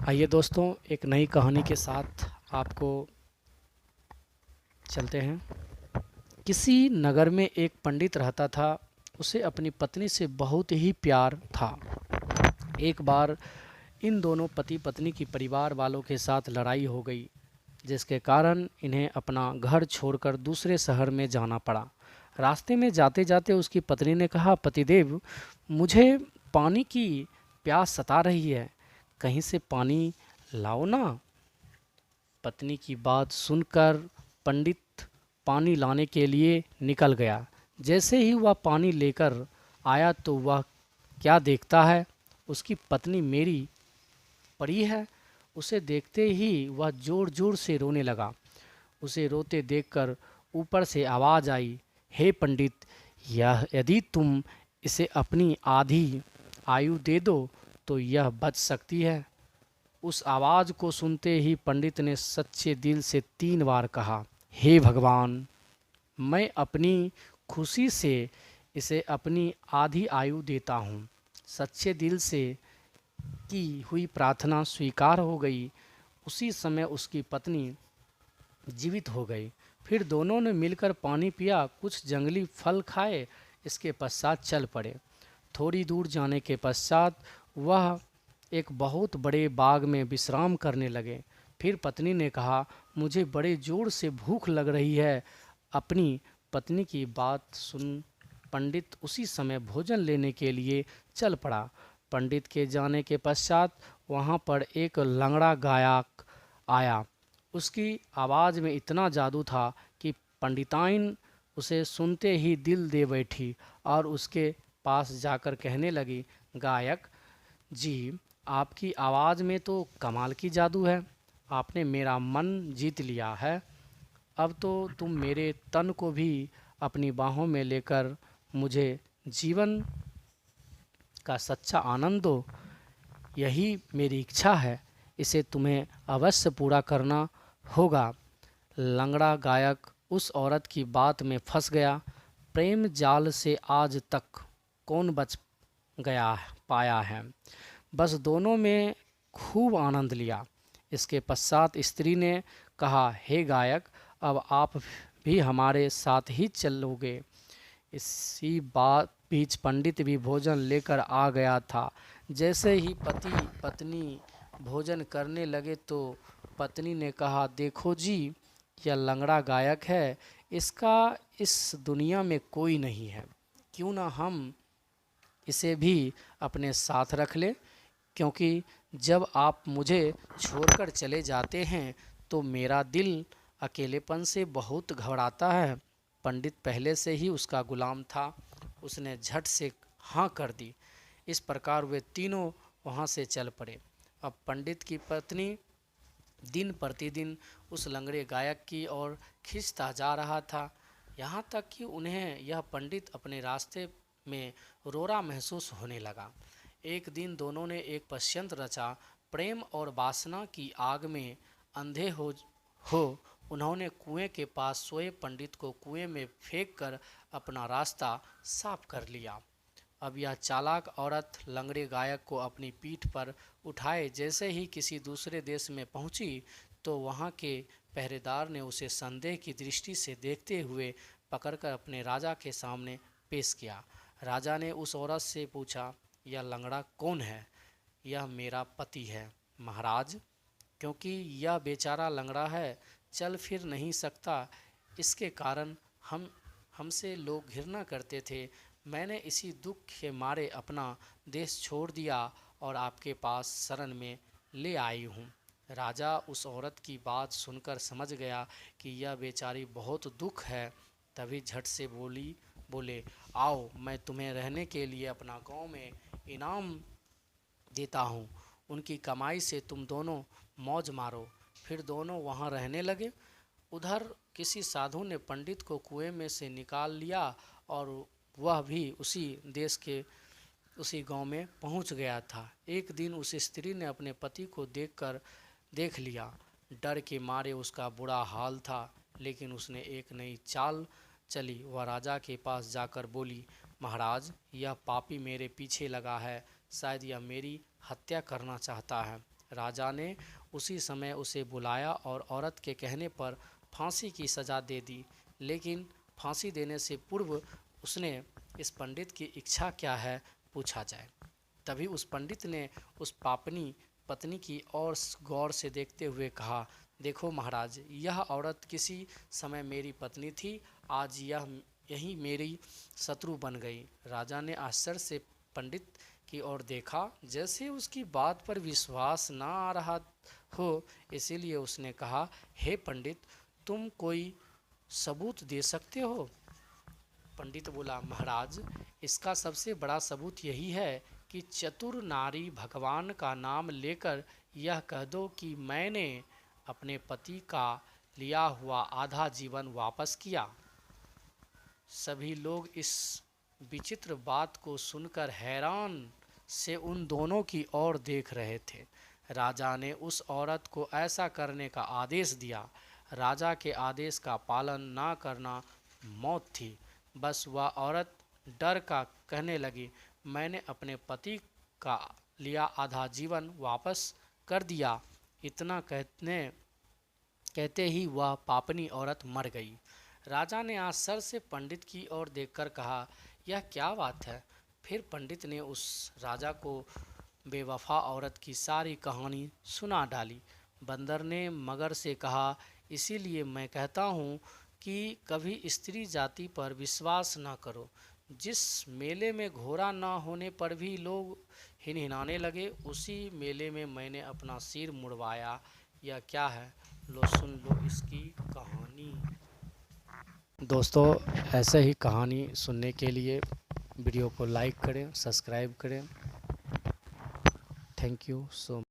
आइए दोस्तों, एक नई कहानी के साथ आपको चलते हैं। किसी नगर में एक पंडित रहता था। उसे अपनी पत्नी से बहुत ही प्यार था। एक बार इन दोनों पति पत्नी की परिवार वालों के साथ लड़ाई हो गई, जिसके कारण इन्हें अपना घर छोड़कर दूसरे शहर में जाना पड़ा। रास्ते में जाते जाते उसकी पत्नी ने कहा, पतिदेव, मुझे पानी की प्यास सता रही है, कहीं से पानी लाओ ना। पत्नी की बात सुनकर पंडित पानी लाने के लिए निकल गया। जैसे ही वह पानी लेकर आया तो वह क्या देखता है, उसकी पत्नी मेरी पड़ी है। उसे देखते ही वह जोर जोर से रोने लगा। उसे रोते देखकर ऊपर से आवाज़ आई, हे पंडित, यह यदि तुम इसे अपनी आधी आयु दे दो तो यह बच सकती है। उस आवाज़ को सुनते ही पंडित ने सच्चे दिल से 3 बार कहा, हे भगवान, मैं अपनी खुशी से इसे अपनी आधी आयु देता हूँ। सच्चे दिल से की हुई प्रार्थना स्वीकार हो गई। उसी समय उसकी पत्नी जीवित हो गई। फिर दोनों ने मिलकर पानी पिया, कुछ जंगली फल खाए, इसके पश्चात चल पड़े। थोड़ी दूर जाने के पश्चात वह एक बहुत बड़े बाग में विश्राम करने लगे। फिर पत्नी ने कहा, मुझे बड़े जोर से भूख लग रही है। अपनी पत्नी की बात सुन पंडित उसी समय भोजन लेने के लिए चल पड़ा। पंडित के जाने के पश्चात वहाँ पर एक लंगड़ा गायक आया। उसकी आवाज़ में इतना जादू था कि पंडिताइन उसे सुनते ही दिल दे बैठी और उसके पास जाकर कहने लगी, गायक जी, आपकी आवाज़ में तो कमाल की जादू है। आपने मेरा मन जीत लिया है। अब तो तुम मेरे तन को भी अपनी बाहों में लेकर मुझे जीवन का सच्चा आनंद दो। यही मेरी इच्छा है। इसे तुम्हें अवश्य पूरा करना होगा। लंगड़ा गायक उस औरत की बात में फंस गया। प्रेम जाल से आज तक कौन बच गया पाया है। बस दोनों में खूब आनंद लिया। इसके पश्चात स्त्री ने कहा, हे गायक, अब आप भी हमारे साथ ही चलोगे। इसी बात बीच पंडित भी भोजन लेकर आ गया था। जैसे ही पति पत्नी भोजन करने लगे तो पत्नी ने कहा, देखो जी, यह लंगड़ा गायक है, इसका इस दुनिया में कोई नहीं है। क्यों ना हम इसे भी अपने साथ रख लें, क्योंकि जब आप मुझे छोड़कर चले जाते हैं तो मेरा दिल अकेलेपन से बहुत घबराता है। पंडित पहले से ही उसका गुलाम था। उसने झट से हाँ कर दी। इस प्रकार वे तीनों वहाँ से चल पड़े। अब पंडित की पत्नी दिन प्रतिदिन उस लंगड़े गायक की ओर खिंचता जा रहा था, यहाँ तक कि उन्हें यह पंडित अपने रास्ते में रोरा महसूस होने लगा। एक दिन दोनों ने एक षड्यंत्र रचा। प्रेम और वासना की आग में अंधे हो उन्होंने कुएं के पास सोए पंडित को कुएं में फेंक कर अपना रास्ता साफ कर लिया। अब यह चालाक औरत लंगड़े गायक को अपनी पीठ पर उठाए जैसे ही किसी दूसरे देश में पहुंची तो वहां के पहरेदार ने उसे संदेह की दृष्टि से देखते हुए पकड़कर अपने राजा के सामने पेश किया। राजा ने उस औरत से पूछा, यह लंगड़ा कौन है? यह मेरा पति है महाराज। क्योंकि यह बेचारा लंगड़ा है, चल फिर नहीं सकता, इसके कारण हमसे लोग घृणा करते थे। मैंने इसी दुख के मारे अपना देश छोड़ दिया और आपके पास शरण में ले आई हूँ। राजा उस औरत की बात सुनकर समझ गया कि यह बेचारी बहुत दुख है। तभी झट से बोले, आओ, मैं तुम्हें रहने के लिए अपना गांव में इनाम देता हूँ। उनकी कमाई से तुम दोनों मौज मारो। फिर दोनों वहाँ रहने लगे। उधर किसी साधु ने पंडित को कुएं में से निकाल लिया और वह भी उसी देश के उसी गांव में पहुंच गया था। एक दिन उस स्त्री ने अपने पति को देख लिया। डर के मारे उसका बुरा हाल था, लेकिन उसने एक नई चाल चली। वह राजा के पास जाकर बोली, महाराज, यह पापी मेरे पीछे लगा है, शायद यह मेरी हत्या करना चाहता है। राजा ने उसी समय उसे बुलाया और औरत के कहने पर फांसी की सज़ा दे दी। लेकिन फांसी देने से पूर्व उसने इस पंडित की इच्छा क्या है पूछा जाए। तभी उस पंडित ने उस पापनी पत्नी की ओर गौर से देखते हुए कहा, देखो महाराज, यह औरत किसी समय मेरी पत्नी थी, आज यही मेरी शत्रु बन गई। राजा ने आश्चर्य से पंडित की ओर देखा, जैसे उसकी बात पर विश्वास ना आ रहा हो। इसीलिए उसने कहा, हे पंडित, तुम कोई सबूत दे सकते हो? पंडित बोला, महाराज, इसका सबसे बड़ा सबूत यही है कि चतुर नारी भगवान का नाम लेकर यह कह दो कि मैंने अपने पति का लिया हुआ आधा जीवन वापस किया। सभी लोग इस विचित्र बात को सुनकर हैरान से उन दोनों की ओर देख रहे थे। राजा ने उस औरत को ऐसा करने का आदेश दिया। राजा के आदेश का पालन ना करना मौत थी। बस वह औरत डर का कहने लगी, मैंने अपने पति का लिया आधा जीवन वापस कर दिया। इतना कहते ही वह पापनी औरत मर गई। राजा ने आश्चर्य से पंडित की ओर देखकर कहा, यह क्या बात है? फिर पंडित ने उस राजा को बेवफा औरत की सारी कहानी सुना डाली। बंदर ने मगर से कहा, इसीलिए मैं कहता हूँ कि कभी स्त्री जाति पर विश्वास न करो। जिस मेले में घोड़ा न होने पर भी लोग हिनहिनाने लगे, उसी मेले में मैंने अपना सिर मुड़वाया। यह क्या है? लो सुन लो इसकी कहानी। दोस्तों, ऐसे ही कहानी सुनने के लिए वीडियो को लाइक करें, सब्सक्राइब करें। Thank you so much.